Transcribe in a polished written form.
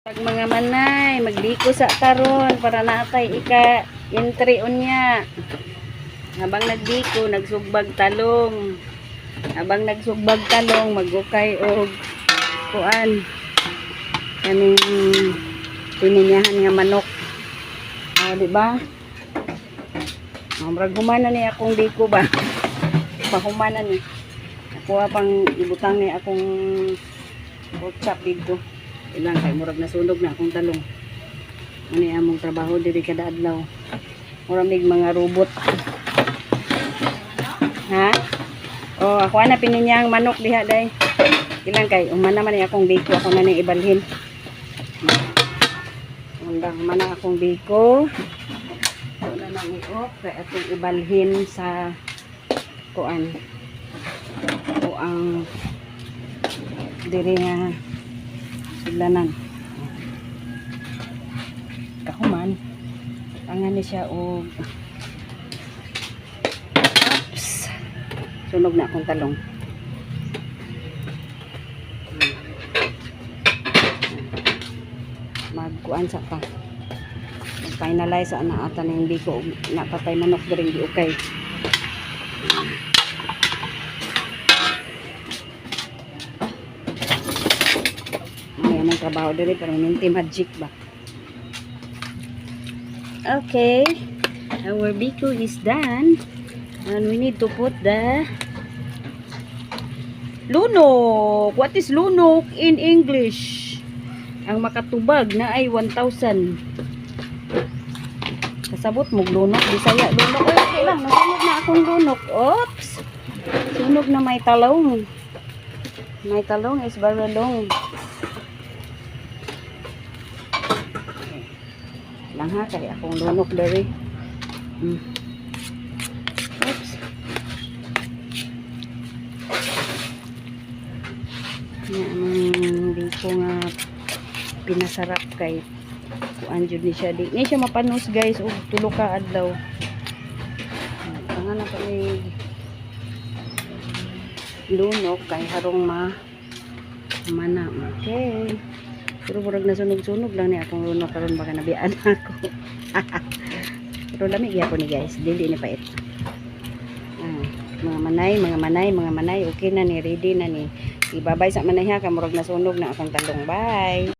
Pag mga manay, magliko sa karon para natay ika-entry unya. Habang nagdiko, nagsugbag talong. Habang nagsugbag talong, magukay og kuan. Kaning pininyahan nga manok. Di ba? Murag humana ni akong diko ba? Pahumana ni. Ako pang ibutang ni akong pork chop dito. Ilang kay murag nasunog na akong talong. Ano among trabaho diri kada adlaw. Murag mig mga robot. Ha? Oh, ako na pininyang manok diha day. Ilang kay umana man ni akong biko ako na ning ibalhin. Undang man akong biko. Wala nang iok kay atong ibalhin sa kuan. O ang diri nga sudlanan. Kahuman tangan ni siya og oops. Sunog na akong talong. Magkuan sa pa. Finalize sa ana ata ning hindi ko napatay manok diri di okay. May trabaho diri pero minti magic ba. Okay, our biko is done and we need to put the lunok. What is lunok in English? Ang makatubag na ay 1,000. Kasabot mo lunok, Bisaya lunok. Oy, okay lang, nasunog na akong lunok. Oops. Sunog na may talong. My talong is very long. Lang ha, kaya akong lunok dari. Oops. Di ko nga pinasarap kay kuan jud ni siya. Di siya mapanos guys og tulo ka adlaw. Tangan na kami lunok kay harong mana. Okay. Pero murag nasunog-sunog lang ni akong lunok karon baka nabian ako. Pero lamig gyapon ni guys, dili ni pait. Mga manay, okay na ni, ready na ni. Ibabay sa manay ha, kamurag nasunog na akong talong. Bye.